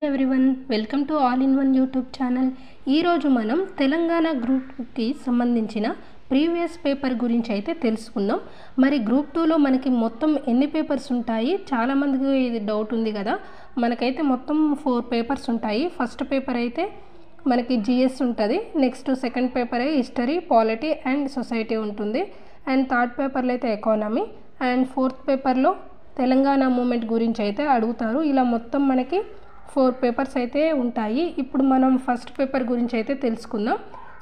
Everyone welcome to all in one YouTube channel. ఈరోజు మనం తెలంగాణ గ్రూప్కి సంబంధించిన ప్రీవియస్ పేపర్ గురించి అయితే తెలుసుకుందాం. మరి గ్రూప్ 2లో మనకి మొత్తం ఎన్ని పేపర్స్ ఉంటాయి? చాలామందికి ఇది డౌట్ ఉంది కదా. మనకైతే మొత్తం 4 పేపర్స్ ఉంటాయి. ఫస్ట్ పేపర్ అయితే మనకి జిఎస్ ఉంటుంది. Next second paper history, polity and society ఉంటుంది. అండ్ థర్డ్ పేపర్లో అయితే ఎకానమీ అండ్ ఫోర్త్ పేపర్లో తెలంగాణ మూమెంట్ గురించి అయితే అడుగుతారు. ఇలా మొత్తం మనకి 4 పేపర్స్ అయితే ఉంటాయి. ఇప్పుడు మనం ఫస్ట్ పేపర్ గురించి అయితే తెలుసుకుందాం.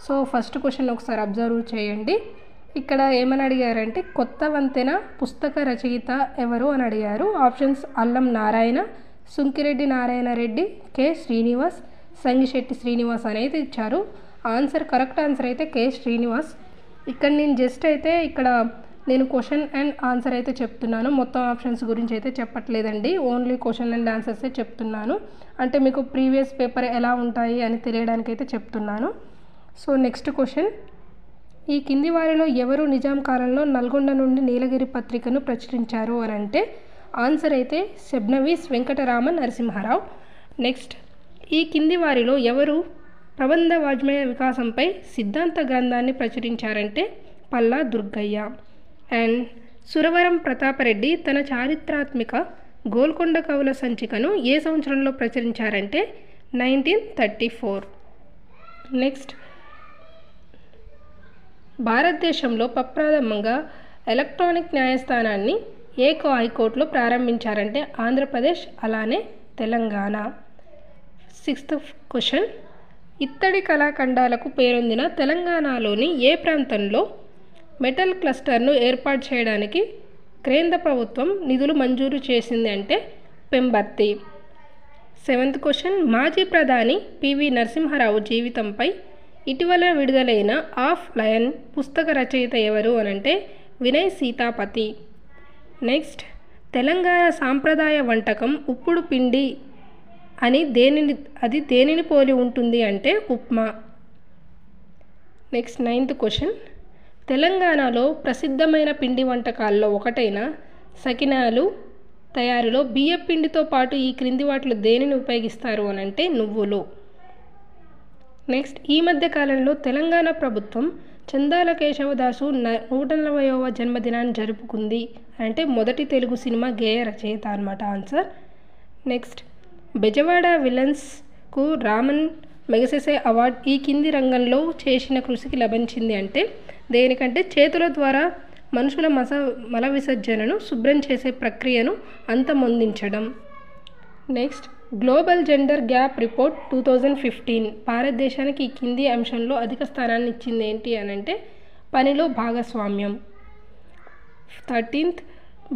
సో ఫస్ట్ క్వశ్చన్ ఒకసారి అబ్జర్వ్ చేయండి. ఇక్కడ ఏమని అడిగారంటే కొత్త వంతెన పుస్తక రచయిత ఎవరు అని అడిగారు. ఆప్షన్స్ అల్లం నారాయణ, సుంకిరెడ్డి నారాయణ రెడ్డి, కె శ్రీనివాస్, సంగిశెట్టి శ్రీనివాస్ అనేది ఇచ్చారు. కరెక్ట్ ఆన్సర్ అయితే కె శ్రీనివాస్. ఇక్కడ నేను జస్ట్ అయితే నేను క్వశ్చన్ అండ్ ఆన్సర్ అయితే చెప్తున్నాను. మొత్తం ఆప్షన్స్ గురించి అయితే చెప్పట్లేదండి. ఓన్లీ క్వశ్చన్ అండ్ ఆన్సర్సే చెప్తున్నాను. అంటే మీకు ప్రీవియస్ పేపర్ ఎలా ఉంటాయి అని తెలియడానికి అయితే చెప్తున్నాను. సో నెక్స్ట్ క్వశ్చన్, ఈ కింది వారిలో ఎవరు నిజాం కాలంలో నల్గొండ నుండి నీలగిరి పత్రికను ప్రచురించారు అని అంటే ఆన్సర్ అయితే శబ్నవీస్ వెంకటరామ నరసింహారావు. నెక్స్ట్, ఈ కింది వారిలో ఎవరు ప్రబంధ వాజ్మయ వికాసంపై సిద్ధాంత గ్రంథాన్ని ప్రచురించారంటే పల్లా దుర్గయ్య. అండ్ సురవరం ప్రతాపరెడ్డి తన చారిత్రాత్మక గోల్కొండ కవుల సంచికను ఏ సంవత్సరంలో ప్రచురించారంటే 1934. నెక్స్ట్, భారతదేశంలో ప్రప్రథమంగా ఎలక్ట్రానిక్ న్యాయస్థానాన్ని ఏ హైకోర్టులో ప్రారంభించారంటే ఆంధ్రప్రదేశ్, అలానే తెలంగాణ. సిక్స్త్ క్వశ్చన్, ఇత్తడి కళాఖండాలకు పేరొందిన తెలంగాణలోని ఏ ప్రాంతంలో మెటల్ క్లస్టర్ను ఏర్పాటు చేయడానికి కేంద్ర ప్రభుత్వం నిధులు మంజూరు చేసింది అంటే పెంబర్తి. సెవెంత్ క్వశ్చన్, మాజీ ప్రధాని పివి నరసింహారావు జీవితంపై ఇటీవల విడుదలైన ఆఫ్ లయన్ పుస్తక రచయిత ఎవరు అనంటే వినయ్ సీతాపతి. నెక్స్ట్, తెలంగాణ సాంప్రదాయ వంటకం ఉప్పుడు పిండి అని దేనిని పోలి ఉంటుంది అంటే ఉప్మా. నెక్స్ట్, నైన్త్ క్వశ్చన్, తెలంగాణలో ప్రసిద్ధమైన పిండి వంటకాల్లో ఒకటైన సకినాలు తయారీలో బియ్యం పిండితో పాటు ఈ క్రింది వాటిలో దేనిని ఉపయోగిస్తారు అని అంటే నువ్వులు. నెక్స్ట్, ఈ మధ్య కాలంలో తెలంగాణ ప్రభుత్వం చందాల కేశవదాసు 140వ జన్మదినాన్ని జరుపుకుంది అంటే మొదటి తెలుగు సినిమా గేయ రచయిత అన్నమాట ఆన్సర్. నెక్స్ట్, బెజవాడ విలన్స్కు రామన్ మెగసెసే అవార్డ్ ఈ కింది రంగంలో చేసిన కృషికి లభించింది అంటే దేనికంటే చేతుల ద్వారా మనుషుల మల విసర్జనను శుభ్రం చేసే ప్రక్రియను అంతమొందించడం. Next, global gender gap report 2015 భారతదేశానికి ఈ కింది అంశంలో అధిక స్థానాన్ని ఇచ్చింది ఏంటి అని అంటే పనిలో భాగస్వామ్యం. 13th,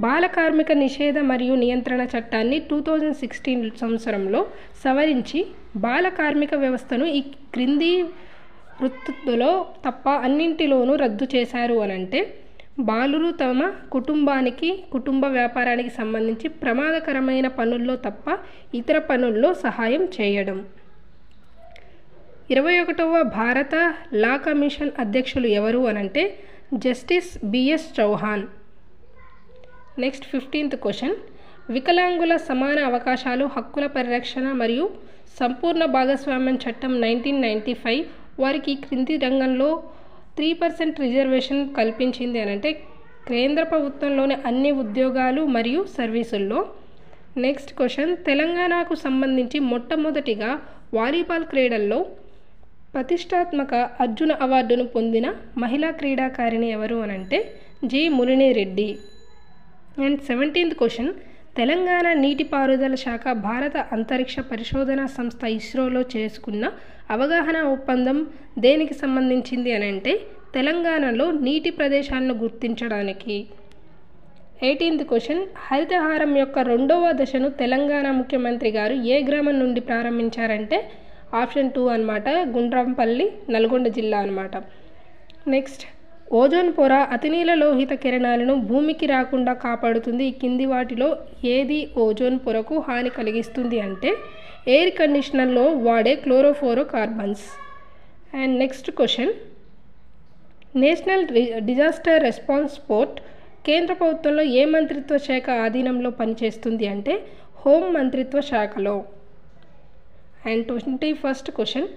బాల కార్మిక నిషేధ మరియు నియంత్రణ చట్టాన్ని 2016 సంవత్సరంలో సవరించి బాల కార్మిక వ్యవస్థను ఈ క్రింది వృత్తులలో తప్ప అన్నింటిలోనూ రద్దు చేశారు అనంటే బాలురు తమ కుటుంబ వ్యాపారానికి సంబంధించి ప్రమాదకరమైన పనుల్లో తప్ప ఇతర పనుల్లో సహాయం చేయడం. 21వ భారత లా కమిషన్ అధ్యక్షులు ఎవరు అనంటే justice BS Chauhan. Next, 15th question, వికలాంగుల సమాన అవకాశాలు, హక్కుల పరిరక్షణ మరియు సంపూర్ణ భాగస్వామ్యం చట్టం 1995 వారికి ఈ క్రింది రంగంలో 3% రిజర్వేషన్ కల్పించింది అనంటే కేంద్ర ప్రభుత్వంలోని అన్ని ఉద్యోగాలు మరియు సర్వీసుల్లో. నెక్స్ట్ క్వశ్చన్, తెలంగాణకు సంబంధించి మొట్టమొదటిగా వాలీబాల్ క్రీడల్లో ప్రతిష్టాత్మక అర్జున అవార్డును పొందిన మహిళా క్రీడాకారిణి ఎవరు అనంటే జి ములిని Reddy. And 17th question, Telangana నీటిపారుదల శాఖ భారత అంతరిక్ష పరిశోధన సంస్థ ఇస్రోలో చేసుకున్న అవగాహన ఒప్పందం దేనికి సంబంధించింది అని అంటే తెలంగాణలో నీటి ప్రదేశాలను గుర్తించడానికి. 18th క్వశ్చన్, హరితహారం యొక్క 2వ దశను తెలంగాణ ముఖ్యమంత్రి గారు ఏ గ్రామం నుండి ప్రారంభించారంటే ఆప్షన్ 2 అనమాట, గుండ్రంపల్లి, నల్గొండ జిల్లా అనమాట. నెక్స్ట్, ఓజోన్ పొర అతినీల లోహిత కిరణాలను భూమికి రాకుండా కాపాడుతుంది. ఈ కింది వాటిలో ఏది ఓజోన్ పొరకు హాని కలిగిస్తుంది అంటే ఎయిర్ కండిషనర్లో వాడే chlorofluoro carbons. And next question, national disaster response force కేంద్ర ప్రభుత్వంలో ఏ మంత్రిత్వ శాఖ ఆధీనంలో పనిచేస్తుంది అంటే హోం మంత్రిత్వ శాఖలో. అండ్ 21st క్వశ్చన్,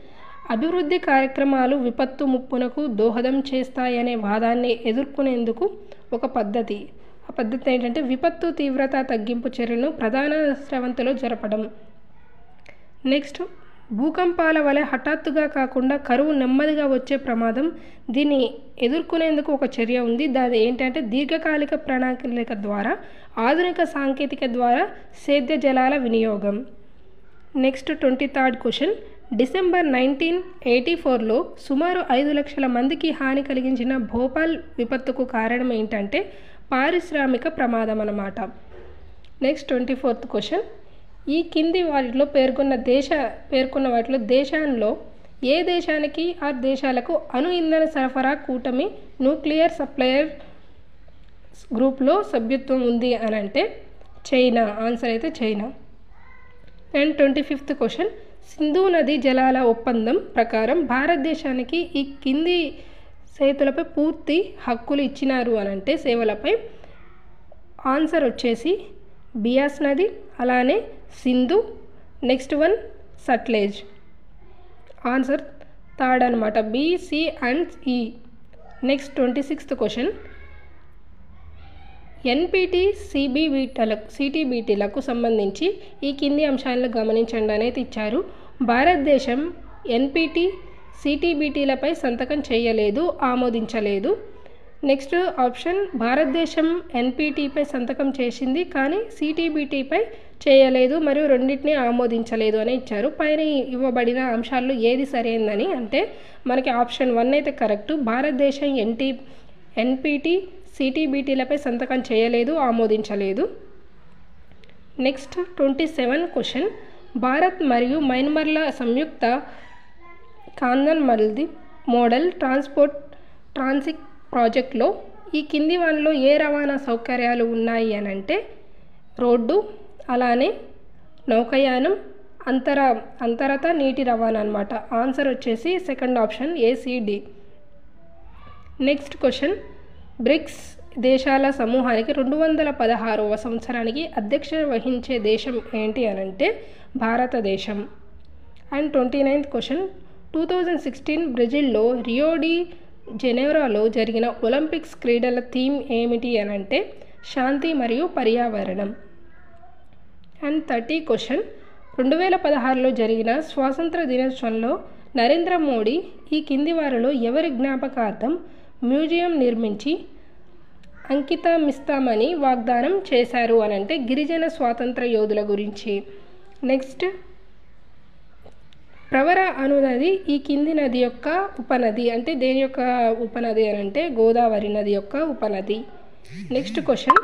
అభివృద్ధి కార్యక్రమాలు విపత్తు ముప్పునకు దోహదం చేస్తాయనే వాదాన్ని ఎదుర్కొనేందుకు ఒక పద్ధతి. ఆ పద్ధతి ఏంటంటే విపత్తు తీవ్రత తగ్గింపు చర్యలను ప్రధాన స్రవంతిలో జరపడం. నెక్స్ట్, భూకంపాల వలె హఠాత్తుగా కాకుండా కరువు నెమ్మదిగా వచ్చే ప్రమాదం. దీన్ని ఎదుర్కొనేందుకు ఒక చర్య ఉంది. దాని ఏంటంటే దీర్ఘకాలిక ప్రణాళిక ద్వారా ఆధునిక సాంకేతిక ద్వారా సేద్య జలాల వినియోగం. నెక్స్ట్ 23rd క్వశ్చన్, డిసెంబర్ 1984లో సుమారు 5 లక్షల మందికి హాని కలిగించిన భోపాల్ విపత్తుకు కారణం ఏంటంటే పారిశ్రామిక ప్రమాదం అన్నమాట. నెక్స్ట్ 24th క్వశ్చన్, ఈ కింది వాటిలో పేర్కొన్న వాటిలో దేశంలో ఏ దేశానికి ఆ దేశాలకు అణు ఇంధన సరఫరా కూటమి న్యూక్లియర్ సప్లయర్ గ్రూప్లో సభ్యత్వం ఉంది అని అంటే చైనా. ఆన్సర్ అయితే China. And 25th question, Sindhu నది జలాల ఒప్పందం ప్రకారం భారతదేశానికి ఈ కింది సేతులపై పూర్తి హక్కులు ఇచ్చినారు అని అంటే సేవలపై. ఆన్సర్ వచ్చేసి బియాస్ నది, అలానే Sindhu, next one Sutlej. Answer third అనమాట, బి, సి అండ్ ఈ. నెక్స్ట్ 26th క్వశ్చన్, ఎన్పిటి సిటిబిటీలకు సంబంధించి ఈ కింది అంశాలను గమనించండి అనేది ఇచ్చారు. భారతదేశం ఎన్పిటి సిటిబిటీలపై సంతకం చేయలేదు, ఆమోదించలేదు. నెక్స్ట్ ఆప్షన్, భారతదేశం ఎన్పిటిపై సంతకం చేసింది కానీ సిటిబిటీపై చేయలేదు మరియు రెండింటినీ ఆమోదించలేదు అని ఇచ్చారు. పైన ఇవ్వబడిన అంశాల్లో ఏది సరైనదని అంటే మనకి ఆప్షన్ 1 అయితే కరెక్ట్. భారతదేశం ఎన్పిటి సిటిబిటీలపై సంతకం చేయలేదు, ఆమోదించలేదు. నెక్స్ట్ 27 క్వశ్చన్, భారత్ మరియు మయన్మార్ల సంయుక్త కాందన్ మోడల్ ట్రాన్సిట్ ప్రాజెక్ట్లో ఈ కింది వాటిలో ఏ రవాణా సౌకర్యాలు ఉన్నాయి అని అంటే రోడ్డు, అలానే నౌకాయానం, అంతరత నీటి రవాణా అనమాట. ఆన్సర్ వచ్చేసి second option ACD. Next question, BRICS దేశాల సమూహానికి 216వ సంవత్సరానికి అధ్యక్షత వహించే దేశం ఏంటి అని అంటే భారతదేశం. అండ్ 29th క్వశ్చన్, 2016 బ్రెజిల్లో రియో డి జెనెరోలో జరిగిన ఒలింపిక్స్ క్రీడల థీమ్ ఏమిటి అని అంటే శాంతి మరియు పర్యావరణం. అండ్ 30 క్వశ్చన్, 2016లో జరిగిన స్వాతంత్ర దినోత్సవంలో నరేంద్ర మోడీ ఈ కింది వారిలో ఎవరి జ్ఞాపకార్థం మ్యూజియం నిర్మించి అంకితమిస్తామని వాగ్దానం చేశారు అని అంటే గిరిజన స్వాతంత్ర యోధుల గురించి. నెక్స్ట్, ప్రవర అనునది ఈ కింది నది యొక్క ఉపనది అంటే దేని యొక్క ఉపనది అని అంటే గోదావరి నది యొక్క ఉపనది. నెక్స్ట్ క్వశ్చన్,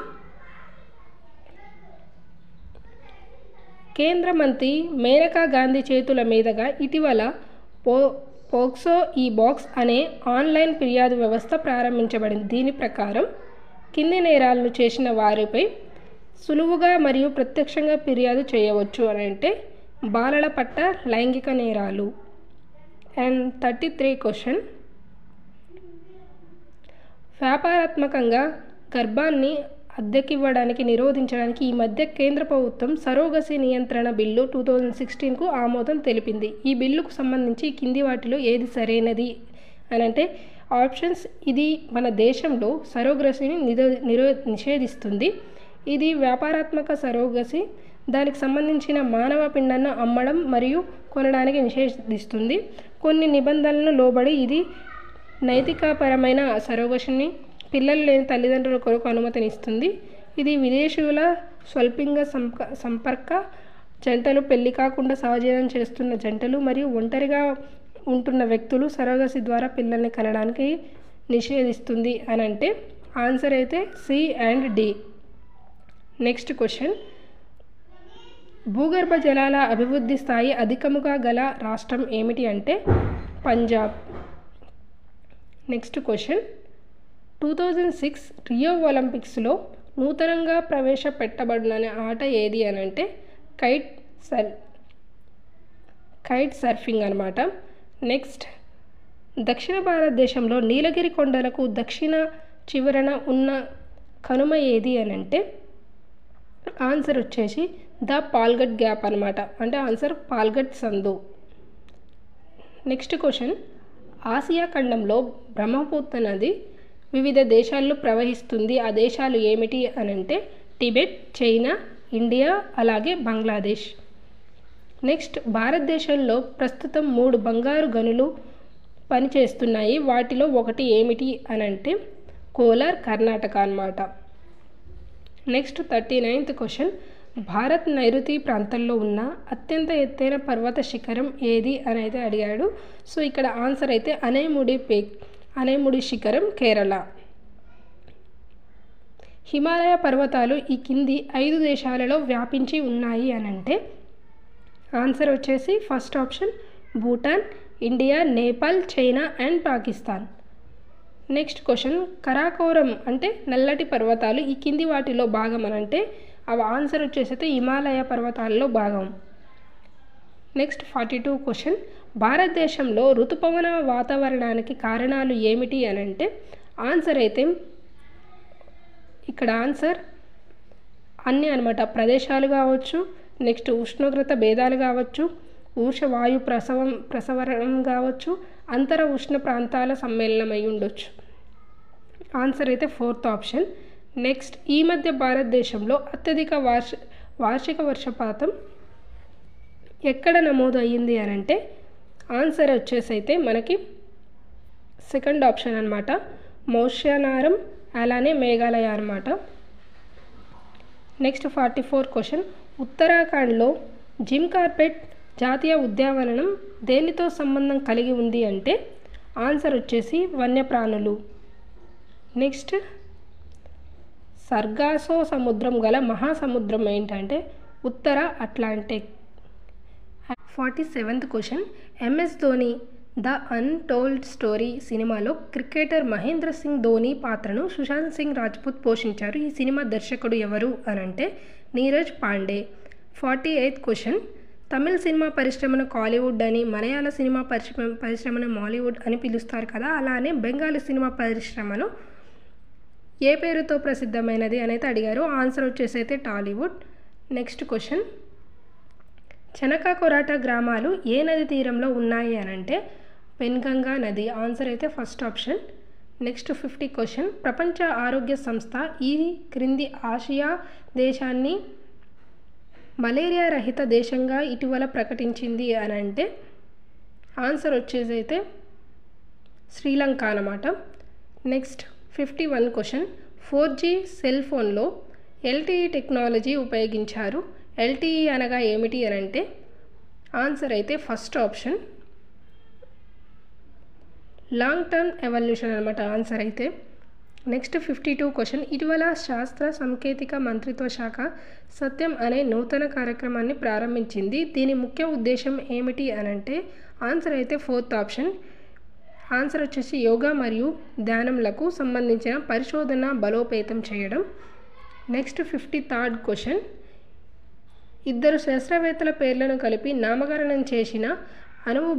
కేంద్ర మంత్రి మేనకా గాంధీ చేతుల మీదుగా ఇటీవల పోక్సో ఈ బాక్స్ అనే ఆన్లైన్ ఫిర్యాదు వ్యవస్థ ప్రారంభించబడింది. దీని ప్రకారం కింది నేరాలను చేసిన వారిపై సులువుగా మరియు ప్రత్యక్షంగా ఫిర్యాదు చేయవచ్చు అని అంటే బాలల పట్ల లైంగిక నేరాలు. అండ్ 33 క్వశ్చన్, వ్యాపారాత్మకంగా గర్భాన్ని అద్దెకివ్వడానికి నిరోధించడానికి ఈ మధ్య కేంద్ర ప్రభుత్వం సరోగసి నియంత్రణ బిల్లు 2016కు ఆమోదం తెలిపింది. ఈ బిల్లుకు సంబంధించి కింది వాటిలో ఏది సరైనది అని అంటే ఆప్షన్స్, ఇది మన దేశంలో సరోగసిని నిషేధిస్తుంది. ఇది వ్యాపారాత్మక సరోగసి, దానికి సంబంధించిన మానవ పిండాన్ని అమ్మడం మరియు కొనడానికి నిషేధిస్తుంది. కొన్ని నిబంధనలను లోబడి ఇది నైతికపరమైన సరోగసిని పిల్లలు లేని తల్లిదండ్రుల కొరకు అనుమతినిస్తుంది. ఇది విదేశీయుల స్వల్పింగ సంపర్క జంటలు, పెళ్లి కాకుండా సహజీవనం చేస్తున్న జంటలు మరియు ఒంటరిగా ఉంటున్న వ్యక్తులు సరోగసి ద్వారా పిల్లల్ని కనడానికి నిషేధిస్తుంది అని అంటే ఆన్సర్ అయితే C and D. Next question, భూగర్భ జలాల అభివృద్ధి స్థాయి అధికముగా గల రాష్ట్రం ఏమిటి అంటే పంజాబ్. నెక్స్ట్ క్వశ్చన్, 2006 రియో ఒలింపిక్స్లో నూతనంగా ప్రవేశపెట్టబడిన ఆట ఏది అని అంటే కైట్ సర్ఫింగ్ అనమాట. నెక్స్ట్, దక్షిణ భారతదేశంలో నీలగిరి కొండలకు దక్షిణ చివరన ఉన్న కనుమ ఏది అని అంటే ఆన్సర్ వచ్చేసి ద పాల్గట్ గ్యాప్ అనమాట. అంటే ఆన్సర్ పాల్గట్ సందు. నెక్స్ట్ క్వశ్చన్, ఆసియా ఖండంలో బ్రహ్మపుత్ర నది వివిధ దేశాల్లో ప్రవహిస్తుంది. ఆ దేశాలు ఏమిటి అని అంటే టిబెట్, చైనా, ఇండియా, అలాగే బంగ్లాదేశ్. నెక్స్ట్, భారతదేశంలో ప్రస్తుతం 3 బంగారు గనులు పనిచేస్తున్నాయి. వాటిలో ఒకటి ఏమిటి అని అంటే కోలార్, కర్ణాటక అన్నమాట. నెక్స్ట్ 39th క్వశ్చన్, భారత్ నైరుతి ప్రాంతంలో ఉన్న అత్యంత ఎత్తైన పర్వత శిఖరం ఏది అని అయితే అడిగాడు. సో ఇక్కడ ఆన్సర్ అయితే అనైముడి శిఖరం, కేరళ. హిమాలయ పర్వతాలు ఈ కింది 5 దేశాలలో వ్యాపించి ఉన్నాయి అని అంటే ఆన్సర్ వచ్చేసి first option Bhutan, India, Nepal, China and Pakistan. Next question, Karakoram అంటే నల్లటి పర్వతాలు ఈ కింది వాటిలో భాగం అని అంటే అవి ఆన్సర్ వచ్చేసి హిమాలయ పర్వతాల్లో భాగం. నెక్స్ట్ 42 క్వశ్చన్, భారతదేశంలో ఋతుపవన వాతావరణానికి కారణాలు ఏమిటి అని అంటే ఆన్సర్ అయితే ఇక్కడ ఆన్సర్ అన్నీ అనమాట. ప్రదేశాలు కావచ్చు, నెక్స్ట్ ఉష్ణోగ్రత భేదాలు కావచ్చు, వాయు ప్రసవరణం కావచ్చు, అంతర ఉష్ణ ప్రాంతాల సమ్మేళనం అయి ఉండొచ్చు. ఆన్సర్ అయితే ఫోర్త్ ఆప్షన్. నెక్స్ట్, ఈ మధ్య భారతదేశంలో అత్యధిక వార్షిక వర్షపాతం ఎక్కడ నమోదు అయ్యింది అని అంటే ఆన్సర్ వచ్చేసి అయితే మనకి సెకండ్ ఆప్షన్ అనమాట, మౌష్యనారం, అలానే మేఘాలయ అనమాట. నెక్స్ట్ 44 క్వశ్చన్, ఉత్తరాఖండ్లో జిమ్ కార్బెట్ జాతీయ ఉద్యానవనం దేనితో సంబంధం కలిగి ఉంది అంటే ఆన్సర్ వచ్చేసి వన్యప్రాణులు. నెక్స్ట్, సర్గాసో సముద్రం గల మహాసముద్రం ఏంటంటే ఉత్తర Atlantic. 47th question, MS Dhoni the untold story సినిమాలో క్రికెటర్ మహేంద్ర సింగ్ ధోని పాత్రను సుశాంత్ సింగ్ రాజ్పుత్ పోషించారు. ఈ సినిమా దర్శకుడు ఎవరు అని అంటే నీరజ్ పాండే. 48th క్వశ్చన్, తమిళ సినిమా పరిశ్రమను కాలీవుడ్ అని, మలయాళ సినిమా పరిశ్రమను మాలీవుడ్ అని పిలుస్తారు కదా, అలానే బెంగాలీ సినిమా పరిశ్రమను ఏ పేరుతో ప్రసిద్ధమైనది అనేది అడిగారు. ఆన్సర్ వచ్చేసి అయితే టాలీవుడ్. నెక్స్ట్ క్వశ్చన్, చెనకా కొరాట గ్రామాలు ఏ నది తీరంలో ఉన్నాయి అని అంటే పెన్గంగా నది. ఆన్సర్ అయితే ఫస్ట్ ఆప్షన్. నెక్స్ట్ 50 క్వశ్చన్, ప్రపంచ ఆరోగ్య సంస్థ ఈ క్రింది ఆసియా దేశాన్ని మలేరియా రహిత దేశంగా ఇటీవల ప్రకటించింది అని అంటే ఆన్సర్ వచ్చేసి అయితే శ్రీలంక అన్నమాట. నెక్స్ట్ 51 క్వశ్చన్, 4G సెల్ ఫోన్లో LTE టెక్నాలజీ ఉపయోగించారు. LTE అనగా ఏమిటి అని అంటే ఆన్సర్ అయితే first option long term evolution అనమాట ఆన్సర్ అయితే. నెక్స్ట్ 52 క్వశ్చన్, ఇటీవల శాస్త్ర సాంకేతిక మంత్రిత్వ శాఖ సత్యం అనే నూతన కార్యక్రమాన్ని ప్రారంభించింది. దీని ముఖ్య ఉద్దేశం ఏమిటి అని అంటే ఆన్సర్ అయితే ఫోర్త్ ఆప్షన్. ఆన్సర్ వచ్చేసి యోగా మరియు ధ్యానంలకు సంబంధించిన పరిశోధన బలోపేతం చేయడం. నెక్స్ట్ 53rd క్వశ్చన్, 2 శాస్త్రవేత్తల పేర్లను కలిపి నామకరణం చేసిన అనువు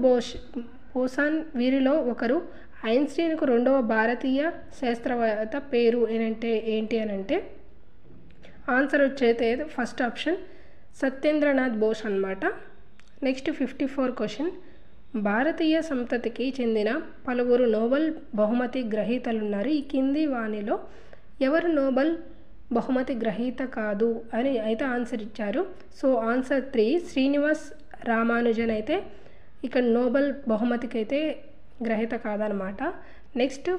బోసాన్. వీరిలో ఒకరు ఐన్స్టీన్కు 2వ భారతీయ శాస్త్రవేత్త పేరు ఏంటి అని అంటే ఆన్సర్ వచ్చేది ఫస్ట్ ఆప్షన్ సత్యేంద్రనాథ్ బోస్ అన్నమాట. నెక్స్ట్ 54 క్వశ్చన్, భారతీయ సంతతికి చెందిన పలువురు నోబెల్ బహుమతి గ్రహీతలున్నారు. ఈ కింది వానిలో ఎవరు నోబెల్ బహుమతి గ్రహీత కాదు అని అయితే ఆన్సర్ ఇచ్చారు. సో ఆన్సర్ 3 శ్రీనివాస్ రామానుజన్ అయితే ఇక్కడ నోబెల్ బహుమతికి అయితే గ్రహీత కాదనమాట. నెక్స్ట్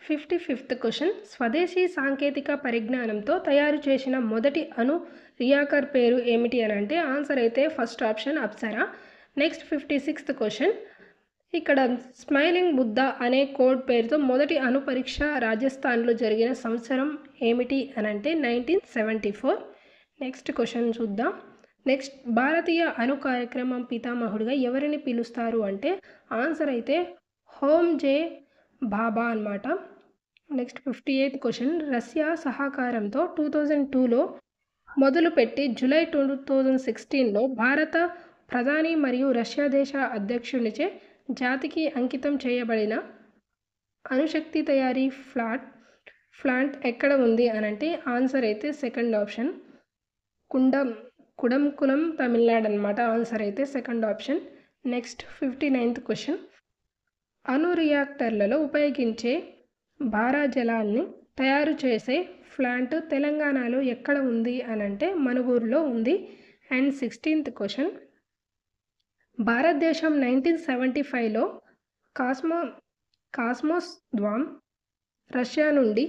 55th క్వశ్చన్, స్వదేశీ సాంకేతిక పరిజ్ఞానంతో తయారు చేసిన మొదటి అణు రియాక్టర్ పేరు ఏమిటి అని అంటే ఆన్సర్ అయితే first option Apsara. Next 56th question, ఇక్కడ స్మైలింగ్ బుద్ధ అనే కోడ్ పేరుతో మొదటి అణు పరీక్ష రాజస్థాన్లో జరిగిన సంవత్సరం ఏమిటి అని అంటే 1974. నెక్స్ట్ క్వశ్చన్ చూద్దాం. నెక్స్ట్, భారతీయ అణు కార్యక్రమం పితామహుడిగా ఎవరిని పిలుస్తారు అంటే ఆన్సర్ అయితే హోమ్ జే బాబా అన్నమాట. నెక్స్ట్ 58th క్వశ్చన్, రష్యా సహకారంతో 2002లో మొదలుపెట్టి జూలై 2016లో భారత ప్రధాని మరియు రష్యా దేశ అధ్యక్షునిచే జాతికి అంకితం చేయబడిన అణుశక్తి తయారీ ప్లాంట్ ఎక్కడ ఉంది అని అంటే ఆన్సర్ అయితే సెకండ్ ఆప్షన్ కుడంకులం తమిళనాడు అనమాట. ఆన్సర్ అయితే second option. Next 59th question. అణు రియాక్టర్లలో ఉపయోగించే భారజలాన్ని తయారు చేసే ప్లాంట్ తెలంగాణలో ఎక్కడ ఉంది అని అంటే మనుగూరులో ఉంది. And 16th question. భారతదేశం 1975లో కాస్మోస్ ద్వామ్ రష్యా నుండి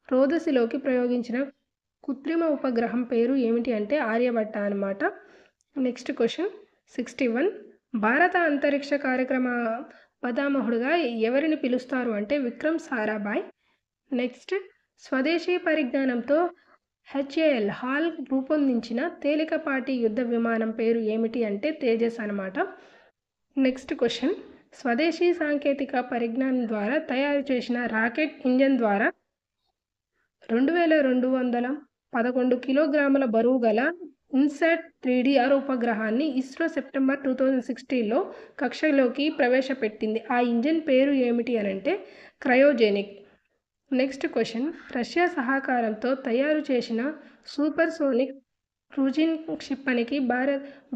రోదసిలోకి ప్రయోగించిన కృత్రిమ ఉపగ్రహం పేరు ఏమిటి అంటే ఆర్యభట్ట అనమాట. Next question 61. భారత అంతరిక్ష కార్యక్రమ పితామహుడుగా ఎవరిని పిలుస్తారు అంటే విక్రమ్ సారాభాయ్. నెక్స్ట్ స్వదేశీ పరిజ్ఞానంతో HAL హాల్ రూపొందించిన తేలికపాటి యుద్ధ విమానం పేరు ఏమిటి అంటే తేజస్ అనమాట. Next question. స్వదేశీ సాంకేతిక పరిజ్ఞానం ద్వారా తయారు చేసిన రాకెట్ ఇంజన్ ద్వారా 2211 కిలోగ్రాముల బరువు గల ఇన్సాట్ 3DR ఉపగ్రహాన్ని ఇస్రో సెప్టెంబర్ 2016లో కక్షలోకి ప్రవేశపెట్టింది. ఆ ఇంజన్ పేరు ఏమిటి అని అంటే క్రయోజెనిక్. Next question. రష్యా సహకారంతో తయారు చేసిన సూపర్సోనిక్ క్రూజింగ్ క్షిపణికి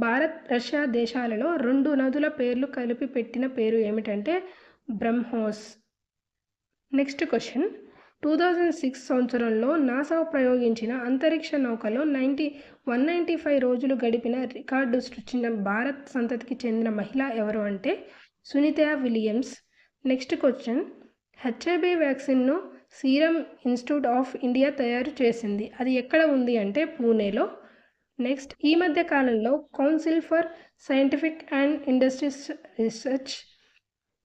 భారత్ రష్యా దేశాలలో 2 నదుల పేర్లు కలిపి పెట్టిన పేరు ఏమిటంటే బ్రహ్మోస్. Next question. 2006 సంవత్సరంలో నాసా ప్రయోగించిన అంతరిక్ష నౌకలో 195 రోజులు గడిపిన రికార్డు సృష్టించిన భారత్ సంతతికి చెందిన మహిళ ఎవరు అంటే Sunita Williams. Next question. HIV వ్యాక్సిన్ను సీరం ఇన్స్టిట్యూట్ ఆఫ్ ఇండియా తయారు చేసింది. అది ఎక్కడ ఉంది అంటే పూణేలో. నెక్స్ట్. ఈ మధ్య కాలంలో council for scientific and industries research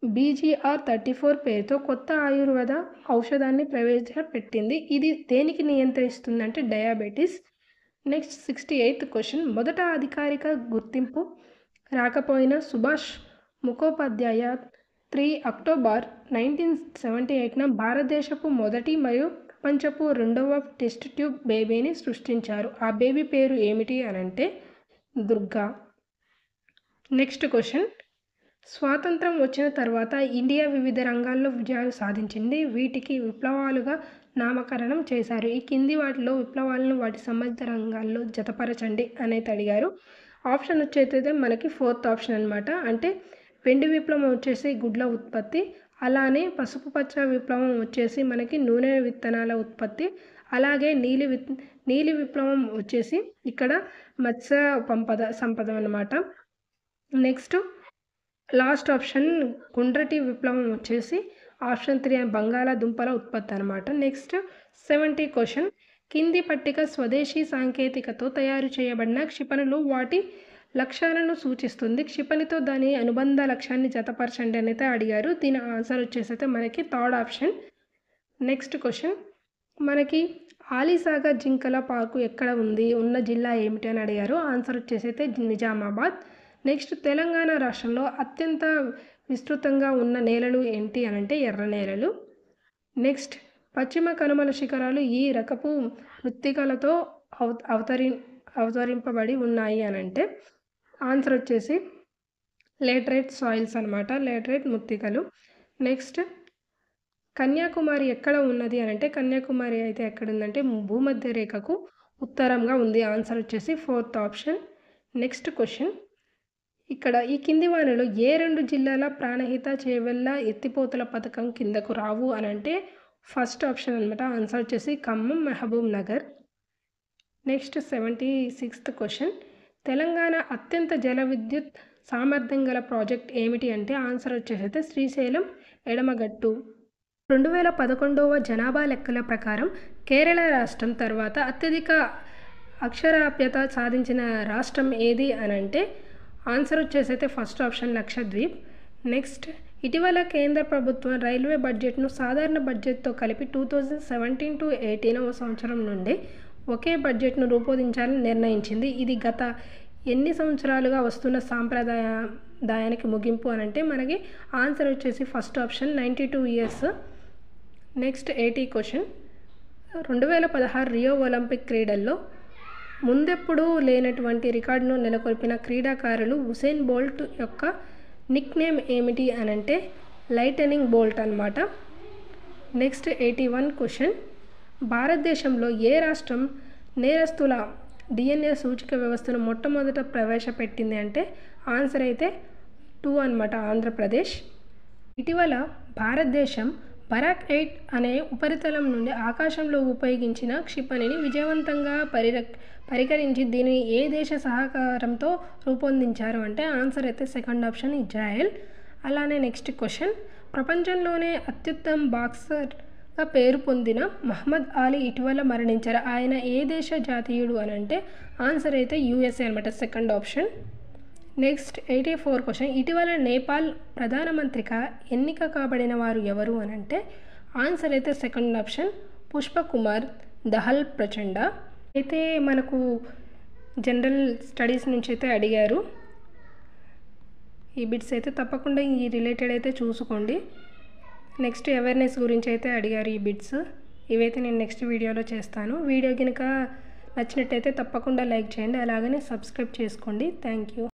BGR34 పేరుతో కొత్త ఆయుర్వేద ఔషధాన్ని ప్రవేశపెట్టింది. ఇది దేనికి నియంత్రిస్తుందంటే డయాబెటీస్. Next 68th question. మొదట అధికారిక గుర్తింపు రాకపోయిన సుభాష్ ముఖోపాధ్యాయ 3 అక్టోబర్ 1978న భారతదేశపు మొదటి మరియు ప్రపంచపు రెండవ టెస్ట్ ట్యూబ్ బేబీని సృష్టించారు. ఆ బేబీ పేరు ఏమిటి అని అంటే దుర్గా. Next question. స్వాతంత్రం వచ్చిన తర్వాత ఇండియా వివిధ రంగాల్లో విజయాలు సాధించింది. వీటికి విప్లవాలుగా నామకరణం చేశారు. ఈ కింది వాటిలో విప్లవాలను వాటి సంబంధిత రంగాల్లో జతపరచండి అనేది అడిగారు. ఆప్షన్ వచ్చేది మనకి 4th ఆప్షన్ అనమాట. అంటే వెండి విప్లవం వచ్చేసి గుడ్ల ఉత్పత్తి, అలానే పసుపు పచ్చ విప్లవం వచ్చేసి మనకి నూనె విత్తనాల ఉత్పత్తి, అలాగే నీలి విప్లవం వచ్చేసి ఇక్కడ మత్స్య సంపద అనమాట. నెక్స్ట్ లాస్ట్ ఆప్షన్ గుండ్రటి విప్లవం వచ్చేసి ఆప్షన్ 3 బంగాళాదుంపల ఉత్పత్తి అనమాట. Next 70 question. కింది పట్టిక స్వదేశీ సాంకేతికతో తయారు చేయబడిన క్షిపణులు వాటి లక్ష్యాలను సూచిస్తుంది. క్షిపణితో దాని అనుబంధ లక్ష్యాన్ని జతపరచండి అనేది అడిగారు. దీని ఆన్సర్ వచ్చేసి మనకి 3rd ఆప్షన్. Next question. మనకి ఆలీసాగర్ జింకల పార్కు ఎక్కడ ఉంది, ఉన్న జిల్లా ఏమిటి అని అడిగారు. ఆన్సర్ వచ్చేసి నిజామాబాద్. నెక్స్ట్. తెలంగాణ రాష్ట్రంలో అత్యంత విస్తృతంగా ఉన్న నేలలు ఏంటి అని అంటే ఎర్ర నేలలు. నెక్స్ట్. పశ్చిమ కనుమల శిఖరాలు ఈ రకపు మృత్తికలతో అవతరింపబడి ఉన్నాయి అని అంటే ఆన్సర్ వచ్చేసి లేటరైట్ సాయిల్స్ అనమాట, లేటరైట్ మృత్తికలు. నెక్స్ట్. కన్యాకుమారి ఎక్కడ ఉన్నది అని అంటే కన్యాకుమారి అయితే ఎక్కడ ఉందంటే భూమధ్య రేఖకు ఉత్తరంగా ఉంది. ఆన్సర్ వచ్చేసి 4th ఆప్షన్. Next question. ఇక్కడ ఈ కింది వానలో ఏ 2 జిల్లాల ప్రాణహిత చేవెళ్ళ ఎత్తిపోతల పథకం కిందకు రావు అని అంటే ఫస్ట్ ఆప్షన్ అనమాట. ఆన్సర్ వచ్చేసి Khammam, Mahabubnagar. Next 76th question. Telangana అత్యంత జల విద్యుత్ సామర్థ్యం గల ప్రాజెక్ట్ ఏమిటి అంటే ఆన్సర్ వచ్చేసి శ్రీశైలం ఎడమగట్టు. 2011వ జనాభా లెక్కల ప్రకారం కేరళ రాష్ట్రం తర్వాత అత్యధిక అక్షరాభ్యత సాధించిన రాష్ట్రం ఏది అని అంటే ఆన్సర్ వచ్చేసి ఫస్ట్ ఆప్షన్ లక్షద్వీప్. నెక్స్ట్. ఇటీవల కేంద్ర ప్రభుత్వం రైల్వే బడ్జెట్ను సాధారణ బడ్జెట్తో కలిపి 2017 to 2018వ సంవత్సరం నుండి ఒకే బడ్జెట్ను రూపొందించాలని నిర్ణయించింది. ఇది గత ఎన్ని సంవత్సరాలుగా వస్తున్న సాంప్రదాయానికి ముగింపు అని అంటే మనకి ఆన్సర్ వచ్చేసి first option 92 years. Next 80 question. 2016 Rio Olympic క్రీడల్లో ముందెప్పుడూ లేనటువంటి రికార్డును నెలకొల్పిన క్రీడాకారులు ఉసేన్ బోల్ట్ యొక్క నిక్ నేమ్ ఏమిటి అని అంటే లైటనింగ్ బోల్ట్ అనమాట. Next 81 question. భారతదేశంలో ఏ రాష్ట్రం నేరస్తుల DNA సూచిక వ్యవస్థను మొట్టమొదట ప్రవేశపెట్టింది అంటే ఆన్సర్ అయితే 2 అన్నమాట, ఆంధ్రప్రదేశ్. ఇటీవల భారతదేశం బరాక్ 8 అనే ఉపరితలం నుండి ఆకాశంలో ఉపయోగించిన క్షిపణిని విజయవంతంగా పరికరించి దీనిని ఏ దేశ సహకారంతో రూపొందించారు అంటే ఆన్సర్ అయితే సెకండ్ ఆప్షన్ ఇజ్రాయెల్. అలానే నెక్స్ట్ క్వశ్చన్, ప్రపంచంలోనే అత్యుత్తమ బాక్సర్గా పేరు పొందిన మహమ్మద్ అలీ ఇటీవల మరణించారు. ఆయన ఏ దేశ జాతీయుడు అని అంటే ఆన్సర్ అయితే USA అనమాట, సెకండ్ ఆప్షన్. నెక్స్ట్ 84 క్వశ్చన్, ఇటీవల నేపాల్ ప్రధానమంత్రిగా ఎన్నిక కాబడిన వారు ఎవరు అని అంటే ఆన్సర్ అయితే సెకండ్ ఆప్షన్ పుష్పకుమార్ దహల్ ప్రచండ. అయితే మనకు జనరల్ స్టడీస్ నుంచి అయితే అడిగారు. ఈ బిట్స్ అయితే తప్పకుండా ఈ రిలేటెడ్ అయితే చూసుకోండి. నెక్స్ట్ అవేర్నెస్ గురించి అయితే అడిగారు ఈ బిట్స్. ఇవైతే నేను నెక్స్ట్ వీడియోలో చేస్తాను. వీడియో కనుక నచ్చినట్టయితే తప్పకుండా లైక్ చేయండి, అలాగనే సబ్స్క్రైబ్ చేసుకోండి. Thank you.